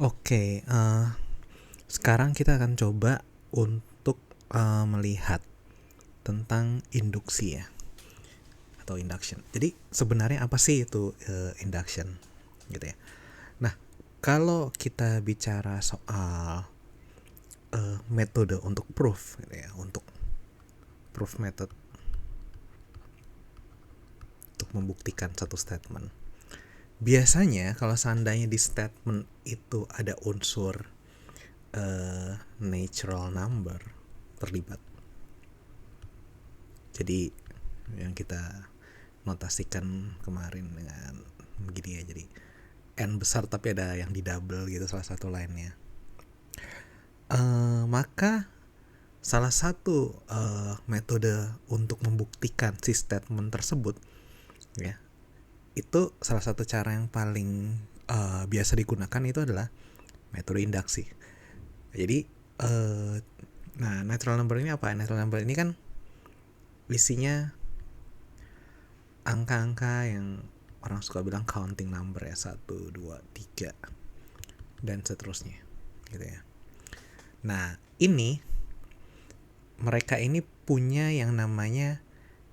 Oke, sekarang kita akan coba untuk melihat tentang induksi ya, atau induction. Jadi sebenarnya apa sih itu induction, gitu ya. Nah, kalau kita bicara soal metode untuk proof, gitu ya, untuk proof method untuk membuktikan satu statement. Biasanya kalau seandainya di statement itu ada unsur natural number terlibat. Jadi yang kita notasikan kemarin dengan begini ya, jadi n besar tapi ada yang di double gitu salah satu lainnya. Maka salah satu metode untuk membuktikan si statement tersebut ya, itu salah satu cara yang paling biasa digunakan itu adalah metode induksi. Jadi nah, natural number ini apa? Natural number ini kan isinya angka-angka yang orang suka bilang counting number ya, 1, 2, 3 dan seterusnya gitu ya. Nah, mereka ini punya yang namanya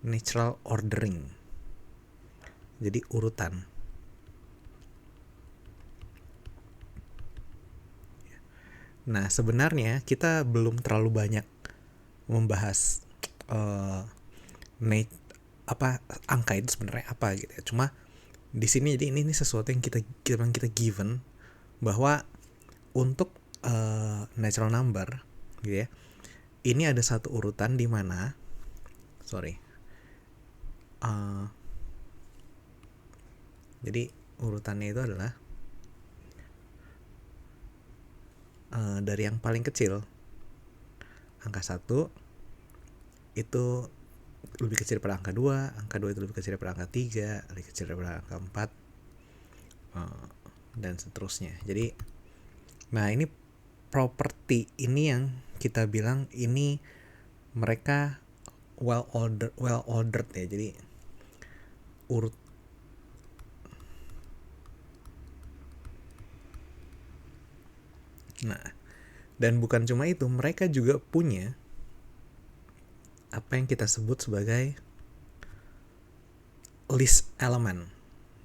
natural ordering. Jadi urutan. Nah, sebenarnya kita belum terlalu banyak membahas angka itu sebenarnya apa gitu ya. Cuma di sini jadi ini sesuatu yang kita given bahwa untuk natural number gitu ya. Ini ada satu urutan di mana jadi urutannya itu adalah dari yang paling kecil, angka 1 itu lebih kecil daripada angka 2, angka 2 itu lebih kecil daripada angka 3, lebih kecil daripada angka 4, dan seterusnya. Jadi, nah ini properti ini yang kita bilang ini mereka well ordered ya. Jadi urut. Nah, dan bukan cuma itu, mereka juga punya apa yang kita sebut sebagai list element.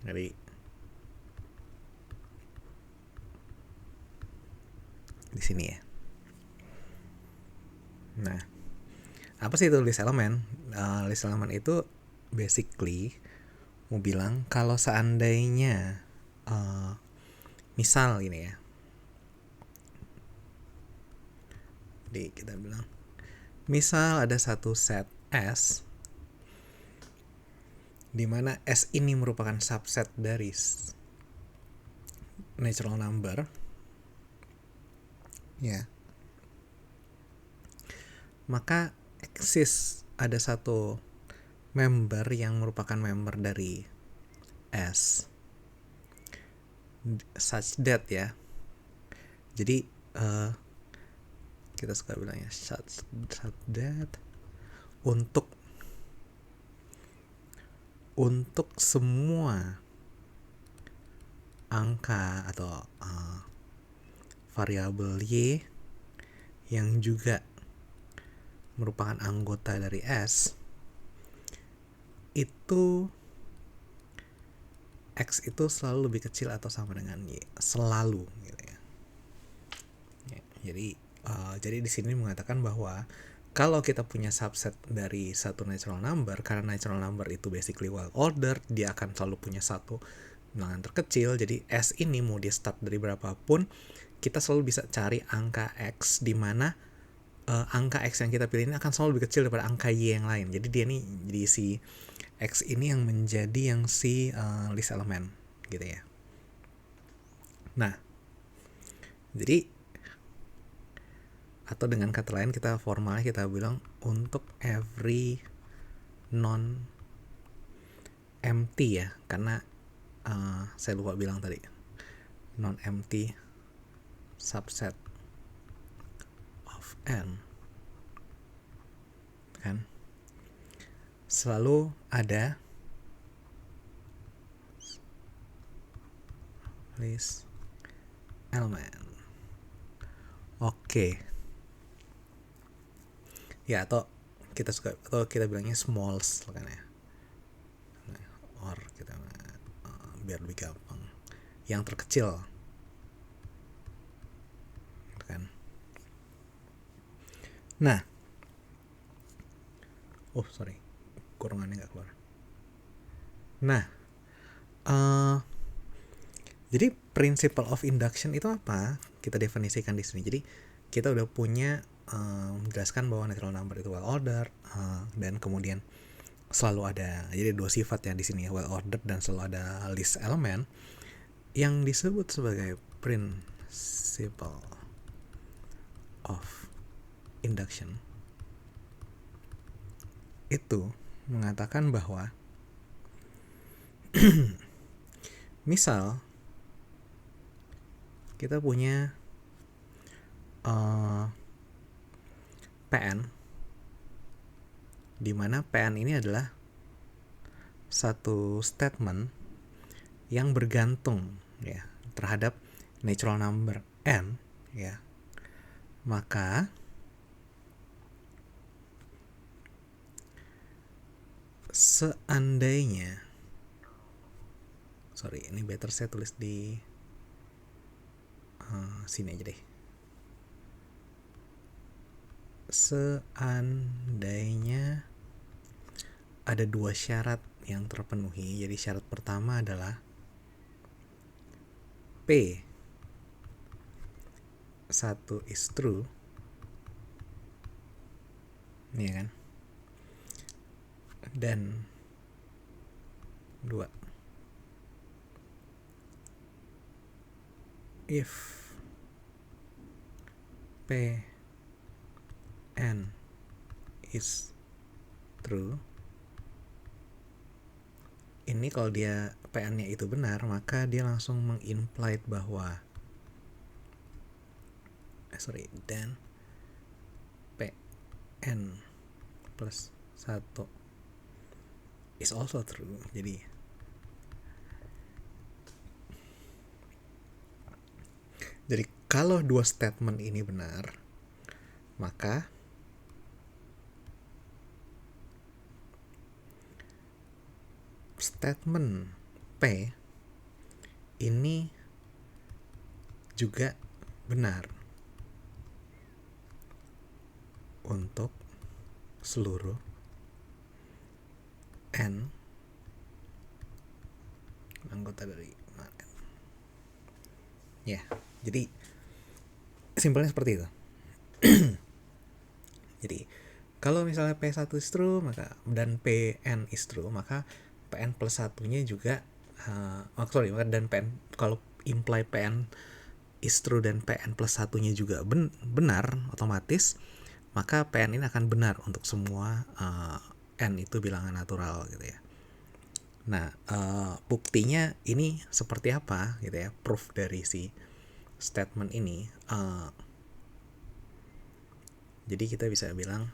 Jadi di sini ya. Nah, apa sih itu list element? List element itu basically mau bilang kalau seandainya misal gini ya. Jadi kita bilang misal ada satu set S di mana S ini merupakan subset dari natural number ya. Maka eksis ada satu member yang merupakan member dari S such that ya. Jadi kita suka bilangnya such that untuk semua angka atau variabel Y yang juga merupakan anggota dari S, itu X itu selalu lebih kecil atau sama dengan Y, selalu gitu ya. Jadi di sini mengatakan bahwa kalau kita punya subset dari satu natural number, karena natural number itu basically well ordered, dia akan selalu punya satu bilangan terkecil. Jadi S ini mau di start dari berapapun, kita selalu bisa cari angka X di mana angka X yang kita pilih ini akan selalu lebih kecil daripada angka Y yang lain. Jadi dia nih, jadi si X ini yang menjadi yang si list element gitu ya. Nah, jadi atau dengan kata lain kita formalnya kita bilang untuk every non empty ya, karena saya lupa bilang tadi non empty subset of N kan selalu ada list element. Oke. Ya, atau kita bilangnya smalls kan ya. Or kita biar lebih gampang. Yang terkecil. Kan. Nah. Oh, sorry. Kurungannya nggak keluar. Nah. Jadi principle of induction itu apa? Kita definisikan di sini. Jadi kita udah punya menjelaskan bahwa natural number itu well ordered dan kemudian selalu ada, jadi dua sifat ya di sini, well ordered dan selalu ada least element yang disebut sebagai principle of induction. Itu mengatakan bahwa misal kita punya PN, di mana PN ini adalah satu statement yang bergantung ya terhadap natural number n ya, maka seandainya, sorry ini better saya tulis di sini aja deh. Seandainya ada dua syarat yang terpenuhi. Jadi syarat pertama adalah P1 is true, ya kan? Dan 2, if Pn is true, ini kalau dia Pn-nya itu benar, maka dia langsung mengimply bahwa dan Pn plus 1 is also true. Jadi kalau dua statement ini benar, maka statement P ini juga benar untuk seluruh n anggota dari n. Ya, jadi simpelnya seperti itu. Jadi kalau misalnya P1 is true dan Pn is true, maka Pn plus 1-nya juga dan Pn, kalau imply Pn is true dan Pn plus 1-nya juga benar otomatis, maka Pn ini akan benar untuk semua n itu bilangan natural gitu ya. Nah, buktinya ini seperti apa gitu ya, proof dari si statement ini. Jadi kita bisa bilang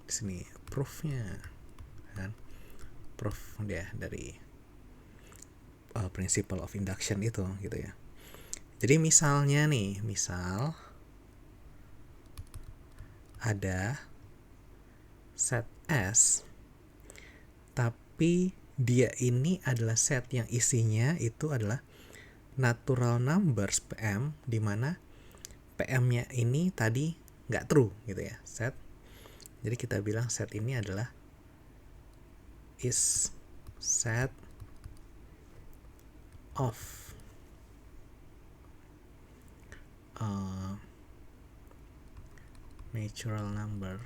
di sini proofnya kan, proof dia dari principle of induction itu gitu ya. Jadi misalnya nih, misal ada set S, tapi dia ini adalah set yang isinya itu adalah natural numbers PM, di mana PM-nya ini tadi nggak true gitu ya, set. Jadi kita bilang set ini adalah is set of natural number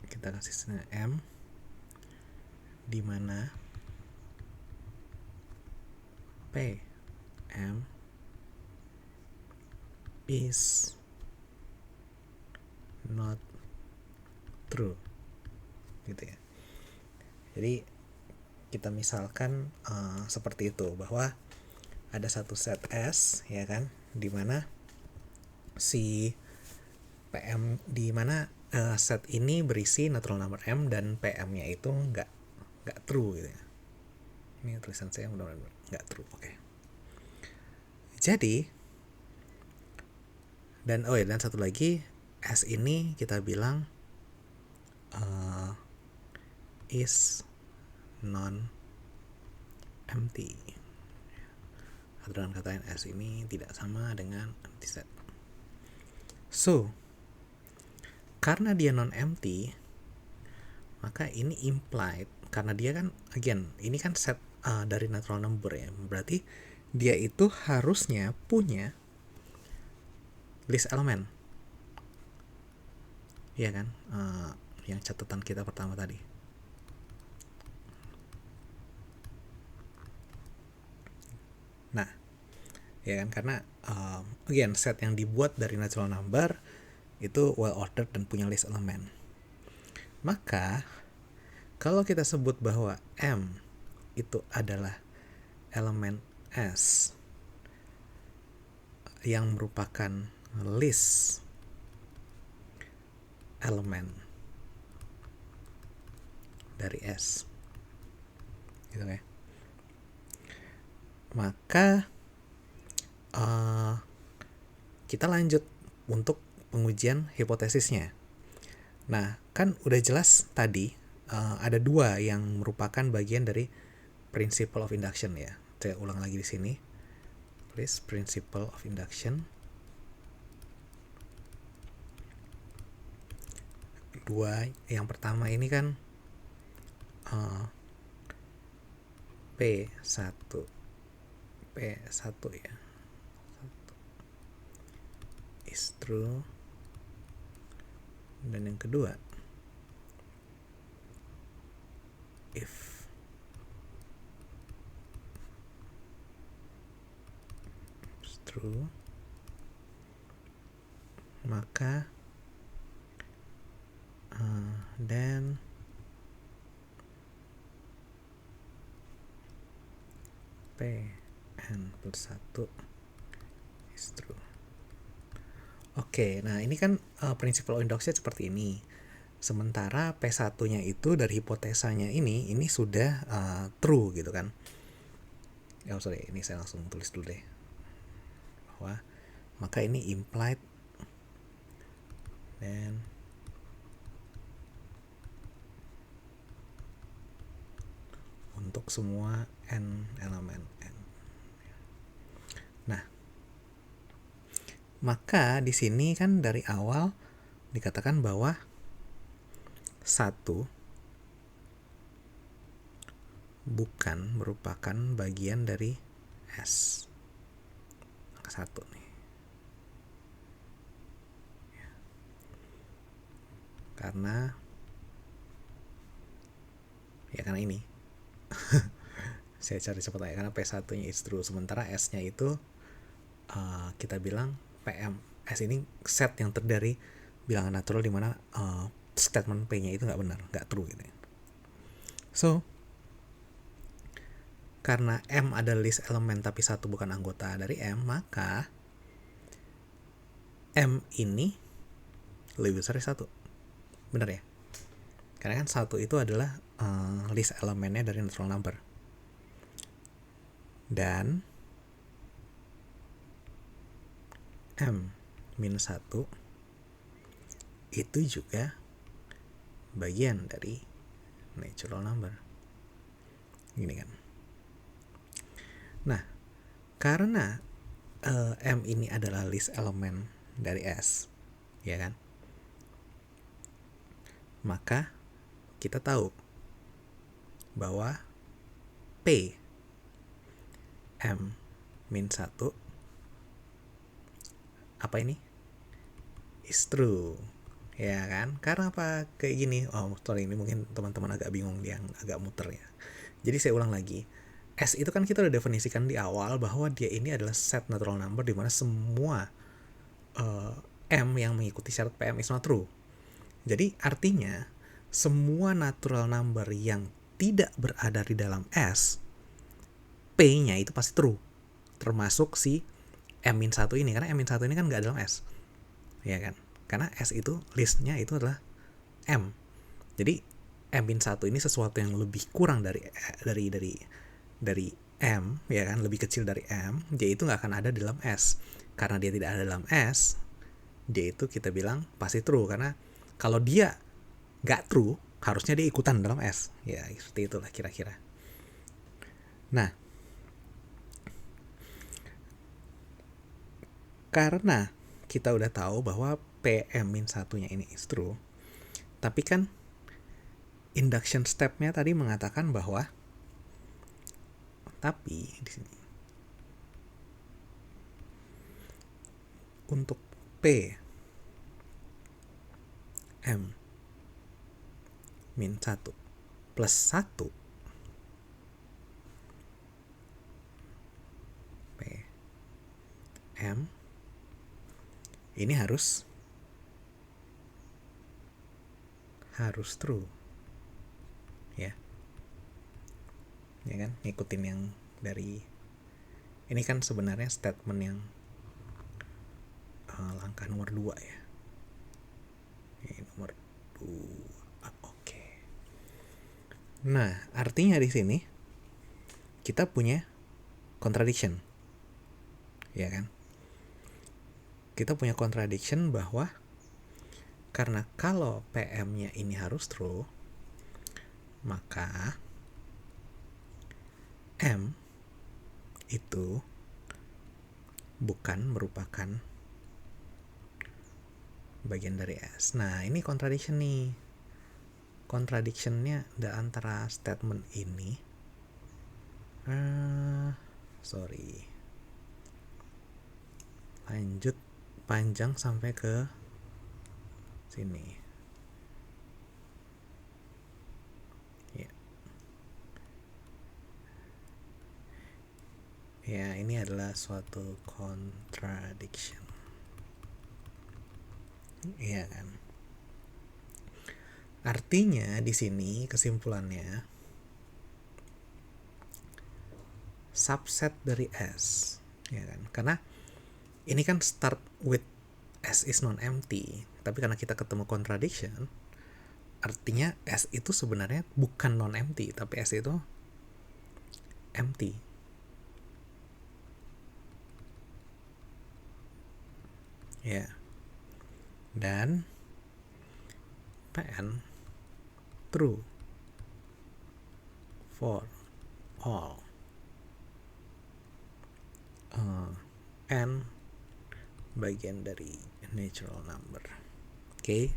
kita kasih M, di mana PM is not true gitu ya. Jadi kita misalkan seperti itu, bahwa ada satu set S ya kan, di mana si PM, di mana set ini berisi natural number M dan PM-nya itu nggak nggak true gitu ya. Ini tulisan saya mudah-mudahan nggak true. Oke. Jadi dan satu lagi, S ini kita bilang is non empty. Atau dengan kata lain, S ini tidak sama dengan empty set. So, karena dia non empty, maka ini implied, karena dia kan again ini kan set dari natural number ya, berarti dia itu harusnya punya list element, ya kan, yang catatan kita pertama tadi. Nah, ya kan, karena again set yang dibuat dari natural number itu well ordered dan punya list element. Maka kalau kita sebut bahwa M itu adalah elemen S yang merupakan list elemen dari S, gitu ya. Maka kita lanjut untuk pengujian hipotesisnya. Nah, kan udah jelas tadi ada dua yang merupakan bagian dari principle of induction ya. Saya ulang lagi di sini. Please, principle of induction. Dua, yang pertama ini kan P1 ya. Is true. Dan yang kedua, if is true, maka then Pn plus 1 is true. Oke, nah ini kan principle of induction seperti ini. Sementara P1-nya itu dari hipotesanya ini sudah true gitu kan. Sorry, ini saya langsung tulis dulu deh. Bahwa maka ini implied dan untuk semua n elemen n. Nah, maka di sini kan dari awal dikatakan bahwa 1 bukan merupakan bagian dari S. Angka 1 nih. Karena ini saya cari cepat aja, karena P1-nya is true, sementara S-nya itu kita bilang PM. S ini set yang terdiri bilangan natural, di mana statement P-nya itu nggak benar, nggak true gitu ya. So, karena M ada list elemen tapi 1 bukan anggota dari M, maka M ini lebih besar dari 1. Benar ya? Karena kan 1 itu adalah list elemennya dari natural number. Dan M minus 1 itu juga bagian dari natural number. Gini kan. Nah, karena M ini adalah list elemen dari S, ya kan? Maka kita tahu bahwa P M min 1 apa ini? Is true. Ya kan? Karena apa? Kayak gini. Sorry, ini mungkin teman-teman agak bingung, yang agak muter ya. Jadi saya ulang lagi. S itu kan kita udah definisikan di awal bahwa dia ini adalah set natural number di mana semua M yang mengikuti syarat PM is not true. Jadi artinya semua natural number yang tidak berada di dalam S, P-nya itu pasti true. Termasuk si M-1 ini, karena M-1 ini kan nggak dalam S. Ya kan? Karena S itu listnya itu adalah M. Jadi M-1 ini sesuatu yang lebih kurang dari M, ya kan, lebih kecil dari M, dia itu nggak akan ada dalam S. Karena dia tidak ada dalam S, dia itu kita bilang pasti true, karena kalau dia nggak true, harusnya dia ikutan dalam S. Ya, seperti itulah kira-kira. Nah, karena kita udah tahu bahwa PM-1-nya ini is true, tapi kan induction step-nya tadi mengatakan bahwa tapi di sini untuk P M min 1 plus 1 P M ini harus true, ya kan, ngikutin yang dari ini kan sebenarnya statement yang langkah nomor 2 ya. Ini nomor 2. Oke. Nah, artinya di sini kita punya contradiction, ya kan? Kita punya contradiction bahwa karena kalau PM-nya ini harus true, maka M itu bukan merupakan bagian dari S. Nah, ini contradiction nih. Contradiction-nya antara statement ini lanjut panjang sampai ke sini. Ya. Ya, ini adalah suatu contradiction. Iya kan? Artinya di sini kesimpulannya subset dari S, ya kan? Karena ini kan start with S is non-empty, tapi karena kita ketemu contradiction, artinya S itu sebenarnya bukan non-empty, tapi S itu empty. Ya. Dan PN true for all N bagian dari natural number. Oke.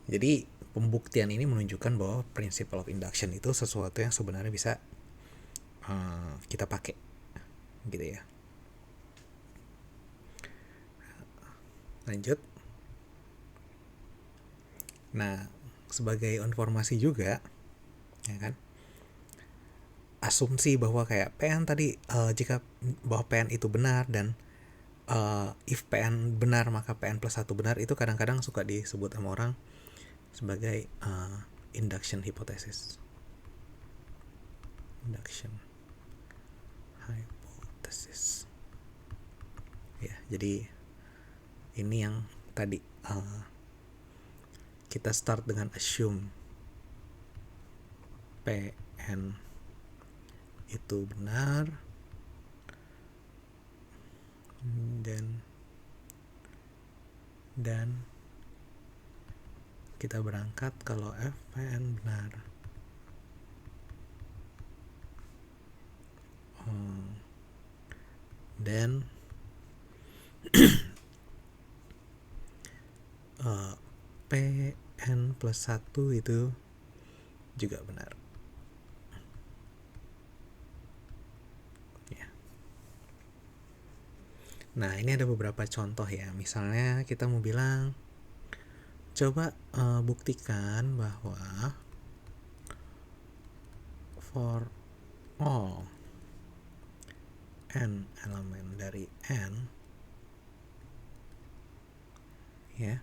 Jadi pembuktian ini menunjukkan bahwa principle of induction itu sesuatu yang sebenarnya bisa kita pakai, gitu ya. Lanjut. Nah, sebagai informasi juga, ya kan, asumsi bahwa kayak PN tadi, jika bahwa PN itu benar dan if PN benar maka PN plus 1 benar, itu kadang-kadang suka disebut sama orang sebagai induction hypothesis. Induction hypothesis. Ya, jadi ini yang tadi kita start dengan assume PN itu benar, dan kita berangkat kalau FPN benar. Dan PN plus 1 itu juga benar. Ya. Nah, ini ada beberapa contoh ya. Misalnya kita mau bilang, coba buktikan bahwa for all n elemen dari n, ya,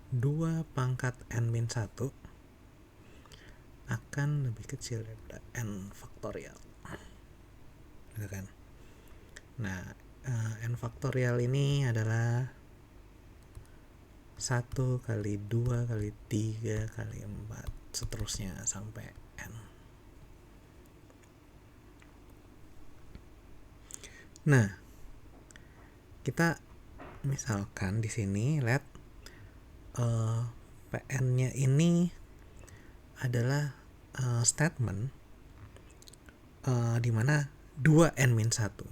2 pangkat n min 1 akan lebih kecil daripada n faktorial, gitu kan. Nah, n faktorial ini adalah 1 kali 2 kali 3 kali 4 seterusnya sampai n. Nah, kita misalkan di sini let PN-nya ini adalah statement di mana 2n-1.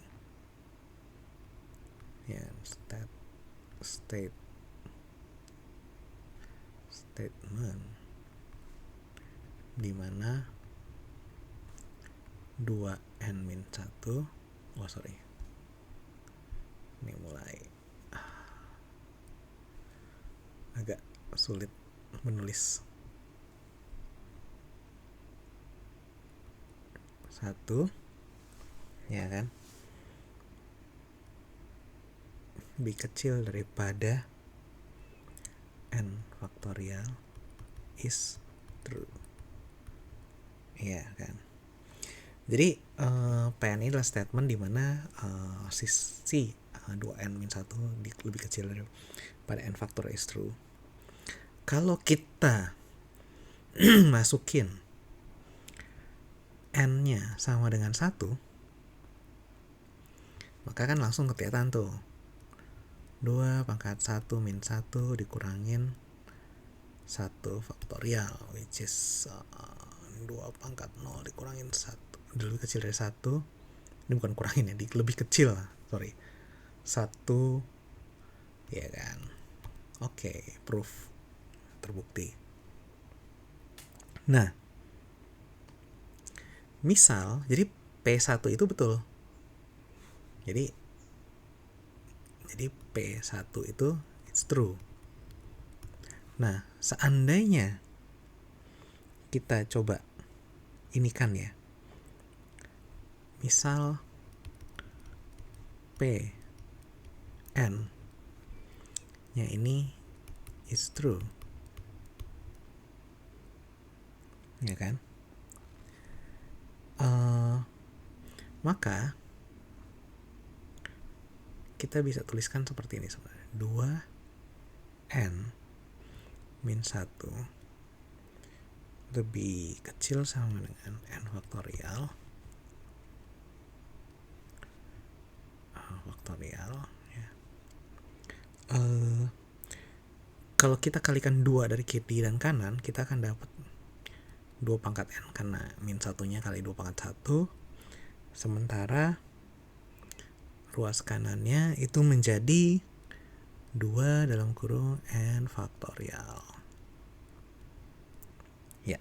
Ya, statement di mana 2n-1. Oh sorry, ini mulai agak sulit menulis. 1 ya kan lebih kecil daripada n faktorial is true. Iya kan. Jadi PN ini adalah statement di mana sisi 2n-1 lebih kecil daripada n faktorial is true. Kalau kita masukin n-nya sama dengan 1, maka kan langsung kelihatan tuh 2 pangkat 1 min 1 dikurangin 1 faktorial, which is 2 pangkat 0 dikurangin 1 lebih kecil dari 1. Ini bukan kurangin ya, lebih kecil, sorry, 1 ya kan. Oke, proof terbukti. Nah, misal jadi P1 itu betul. Jadi P1 itu it's true. Nah, seandainya kita coba ini kan ya, misal P n nya ini is true, ya kan, maka kita bisa tuliskan seperti ini sebenarnya, 2n min 1 lebih kecil sama dengan n faktorial ya. Kalau kita kalikan 2 dari kiri dan kanan, kita akan dapat 2 pangkat n karena min 1-nya kali 2 pangkat 1. Sementara ruas kanannya itu menjadi 2 dalam kurung n faktorial. Ya.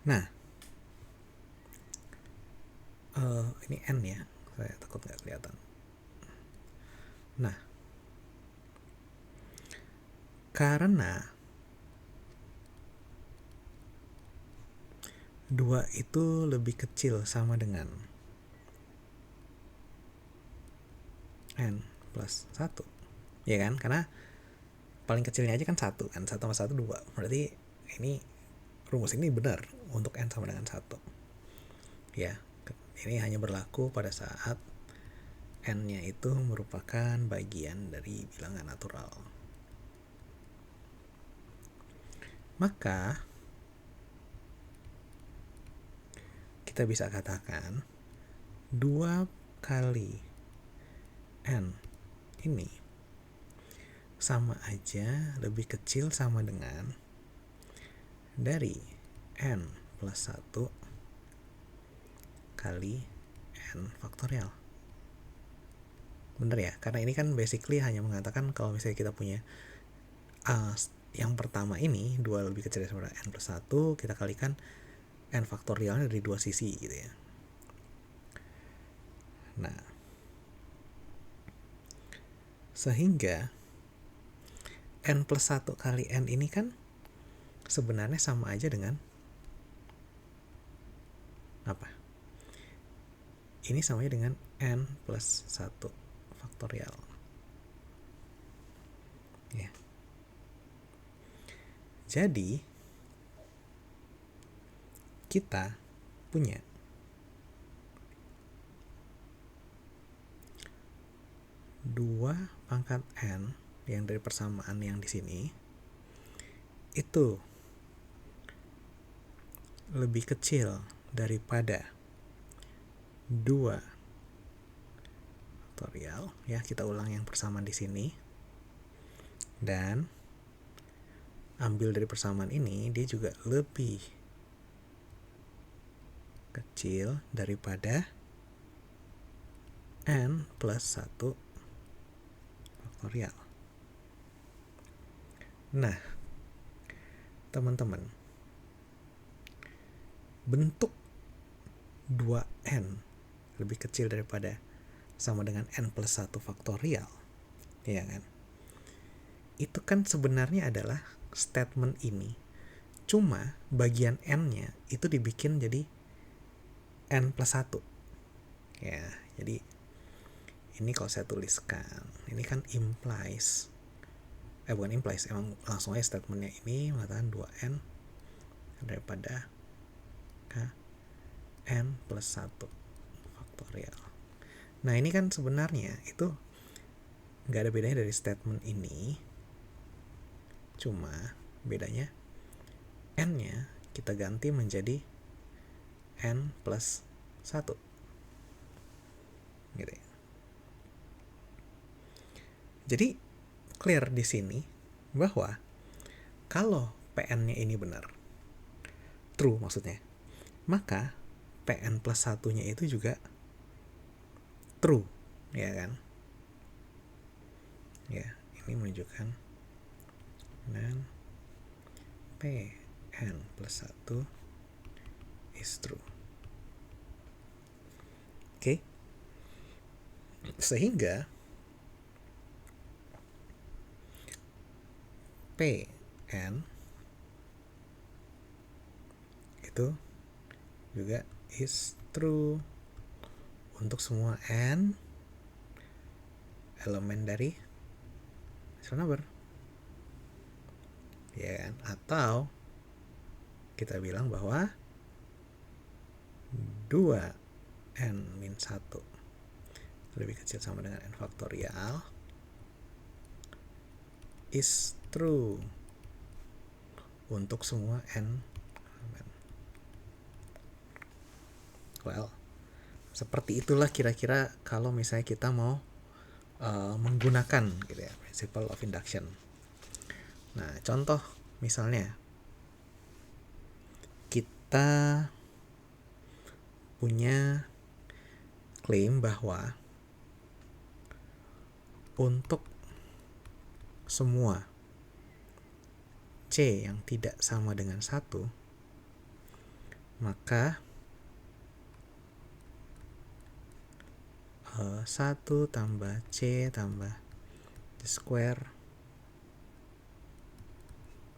Nah, ini n ya, saya takut nggak kelihatan. Nah, karena 2 itu lebih kecil sama dengan n plus 1, ya kan, karena paling kecilnya aja kan 1 kan, 1 sama 1 2, berarti ini rumus ini benar untuk n sama dengan 1 ya. Ini hanya berlaku pada saat n-nya itu merupakan bagian dari bilangan natural. Maka kita bisa katakan 2 kali n ini sama aja lebih kecil sama dengan dari n plus 1 kali n faktorial. Bener ya? Karena ini kan basically hanya mengatakan kalau misalnya kita punya yang pertama ini 2 lebih kecil dari n plus 1, kita kalikan n faktorialnya dari 2 sisi gitu ya. Nah, sehingga n plus 1 kali n ini kan sebenarnya sama aja dengan apa? Ini sama aja dengan n plus 1 faktorial. Ya. Jadi, kita punya 2 pangkat n yang dari persamaan yang di sini itu lebih kecil daripada 2 faktorial, ya kita ulang yang persamaan di sini, dan ambil dari persamaan ini dia juga lebih kecil daripada n plus 1 faktorial. Nah, teman-teman, bentuk 2n lebih kecil daripada sama dengan n plus 1 faktorial, ya kan? Itu kan sebenarnya adalah statement ini. Cuma bagian n-nya itu dibikin jadi n plus 1. Ya, jadi ini kalau saya tuliskan, ini kan implies. Bukan implies, emang langsung aja statementnya ini mengatakan 2n daripada n plus 1 faktorial. Nah, ini kan sebenarnya itu nggak ada bedanya dari statement ini, cuma bedanya n-nya kita ganti menjadi n plus 1 gitu ya. Jadi clear di sini bahwa kalau pn-nya ini benar, true maksudnya, maka pn plus 1-nya itu juga true, ya kan? Ya, ini menunjukkan dan pn plus 1 is true. Oke? Sehingga pn itu juga is true untuk semua n elemen dari natural number, ya kan? Atau kita bilang bahwa 2n min 1 lebih kecil sama dengan n faktorial is true untuk semua n elemen. Well, seperti itulah kira-kira kalau misalnya kita mau menggunakan gitu ya, principle of induction. Nah, contoh misalnya kita punya klaim bahwa untuk semua C yang tidak sama dengan 1, maka 1 tambah C tambah C square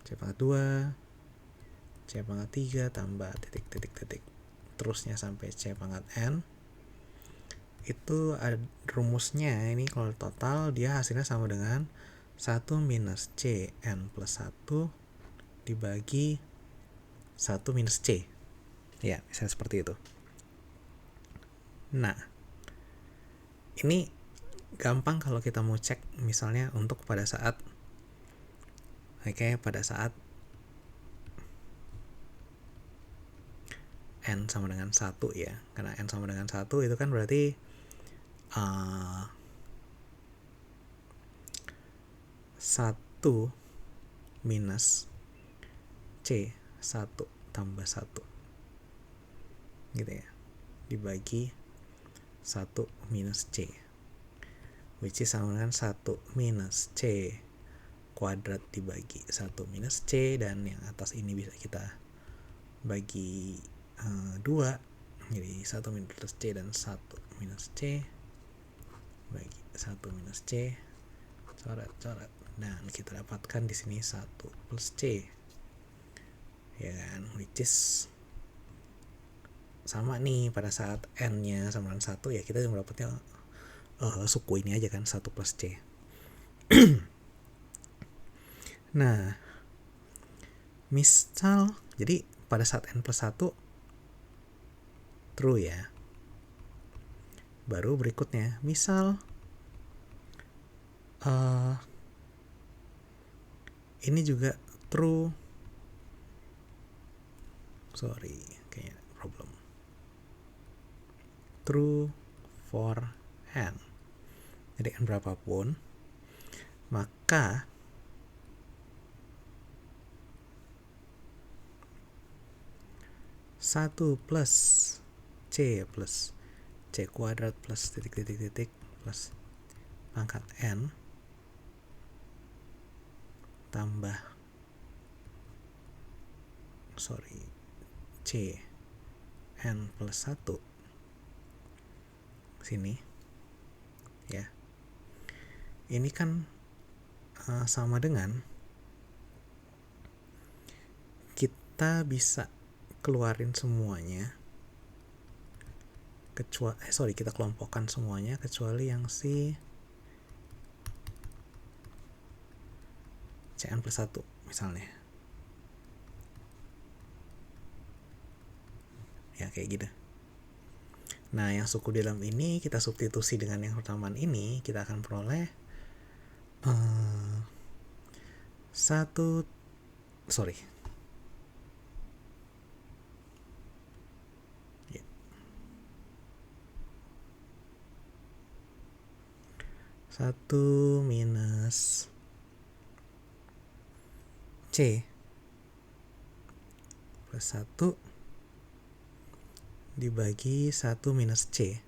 C pangkat 2 C pangkat 3 tambah titik terusnya sampai C pangkat n, itu ada rumusnya. Ini kalau total dia hasilnya sama dengan 1 minus C n plus 1 dibagi 1 minus C, ya misalnya seperti itu. Nah, ini gampang kalau kita mau cek misalnya untuk pada saat pada saat n sama dengan 1 ya. Karena n sama dengan 1 itu kan berarti 1 minus C 1 tambah 1 gitu ya, dibagi 1 minus C, which is sama dengan 1 minus C kuadrat dibagi 1 minus C, dan yang atas ini bisa kita bagi 2, jadi 1 minus C dan 1 minus C bagi 1 minus C, coret-coret, dan kita dapatkan di sini 1 plus C, ya kan, which is sama nih pada saat n-nya sama dengan 1 ya kita mendapatnya suku ini aja kan, 1 plus C. Nah, misal jadi pada saat n plus 1 true ya. Baru berikutnya misal Ini juga true. Sorry, kayaknya problem. True for n. Jadi n berapapun, maka satu plus c kuadrat plus titik plus pangkat n tambah c n plus 1 sini ya, ini kan sama dengan kita bisa keluarin semuanya kita kelompokkan semuanya kecuali yang si Cn plus 1 misalnya ya, kayak gitu. Nah, yang suku di dalam ini kita substitusi dengan yang persamaan ini, kita akan peroleh satu minus C plus 1 dibagi 1 minus C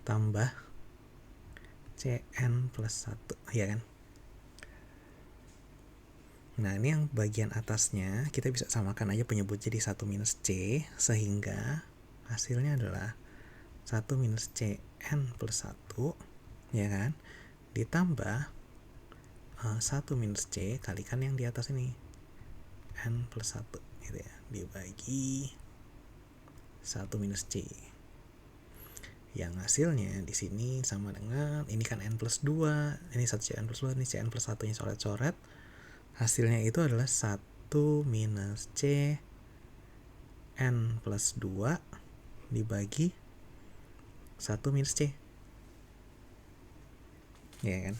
tambah Cn plus 1, ya kan? Nah, ini yang bagian atasnya kita bisa samakan aja penyebut jadi 1 minus C, sehingga hasilnya adalah 1 minus Cn plus 1, ya kan? Ditambah 1 minus C kalikan yang di atas ini, N plus 1 gitu ya, dibagi 1 minus C. Yang hasilnya di sini sama dengan, ini kan N plus 2, ini 1 Cn plus 2, ini Cn plus 1 nya coret-coret. Hasilnya itu adalah 1 minus C N plus 2 dibagi 1 minus C. Ya kan?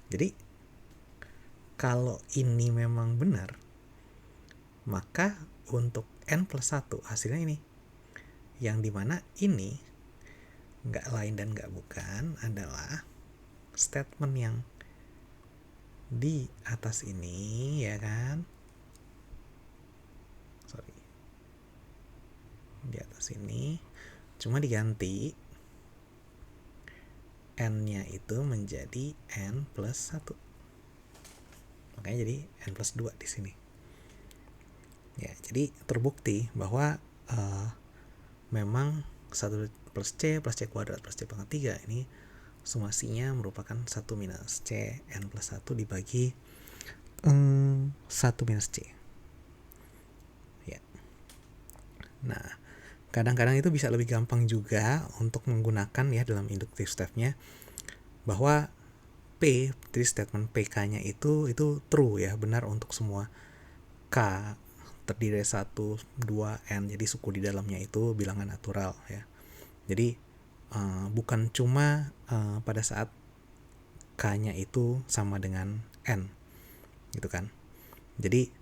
Jadi kalau ini memang benar, maka untuk N plus 1 hasilnya ini, yang dimana ini nggak lain dan nggak bukan adalah statement yang di atas ini, ya kan? Di atas ini cuma diganti n-nya itu menjadi n plus 1, makanya jadi n plus 2 di sini ya. Jadi terbukti bahwa memang 1 plus C kuadrat plus C pangkat 3 ini sumasinya merupakan 1 minus C n plus 1 dibagi 1 minus C ya. Nah, kadang-kadang itu bisa lebih gampang juga untuk menggunakan ya dalam inductive step-nya, bahwa P, jadi statement PK-nya itu true ya, benar untuk semua K terdiri dari 1, 2, N, jadi suku di dalamnya itu bilangan natural ya. Jadi bukan cuma pada saat K-nya itu sama dengan N gitu kan. Jadi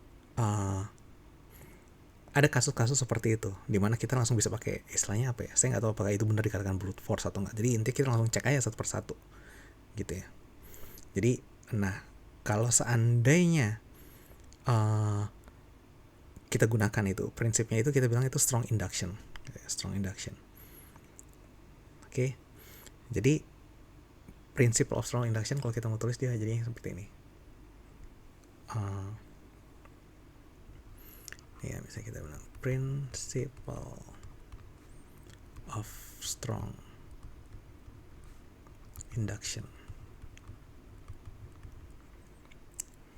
ada kasus-kasus seperti itu, dimana kita langsung bisa pakai istilahnya apa ya, saya nggak tahu apakah itu benar dikatakan brute force atau nggak. Jadi intinya kita langsung cek aja satu persatu gitu ya. Jadi nah, kalau seandainya kita gunakan itu prinsipnya, itu kita bilang itu strong induction. Oke. Jadi prinsip of strong induction kalau kita mau tulis dia jadi seperti ini. Ya, bisa kita bilang principle of strong induction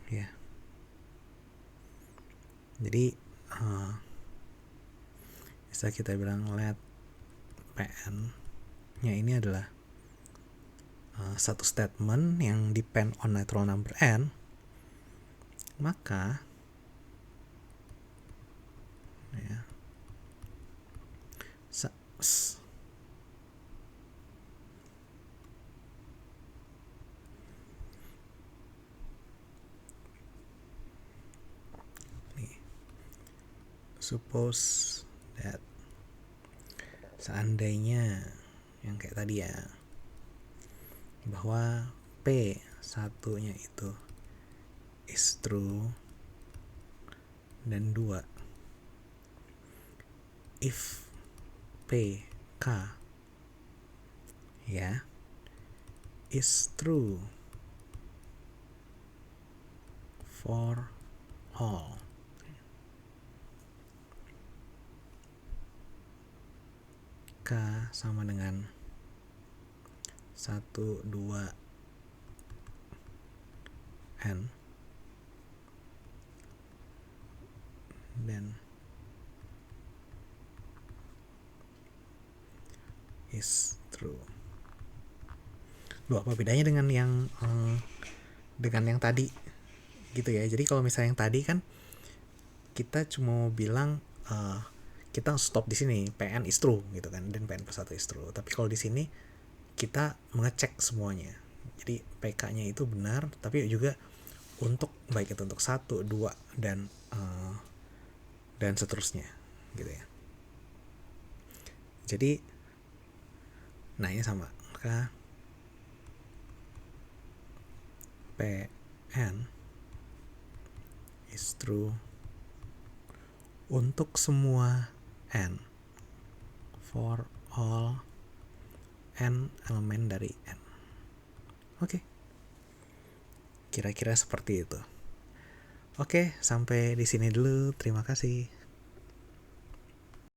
ya. Jadi bisa kita bilang let Pn nya ini adalah satu statement yang depend on natural number n, maka ya, Suppose that, seandainya yang kayak tadi ya, bahwa P satunya itu is true dan 2, if P K ya is true for all, K sama dengan 1, 2, N, dan is true. Loh, apa bedanya dengan yang tadi gitu ya? Jadi kalau misalnya yang tadi kan kita cuma mau bilang kita stop di sini, PN is true gitu kan, dan PN plus 1 is true. Tapi kalau di sini kita mengecek semuanya. Jadi PK-nya itu benar, tapi juga untuk baik itu untuk 1, 2 dan seterusnya gitu ya. Jadi nah ini sama, maka PN is true untuk semua N, for all N elemen dari N. Oke. Kira-kira seperti itu. Oke, sampai di sini dulu. Terima kasih.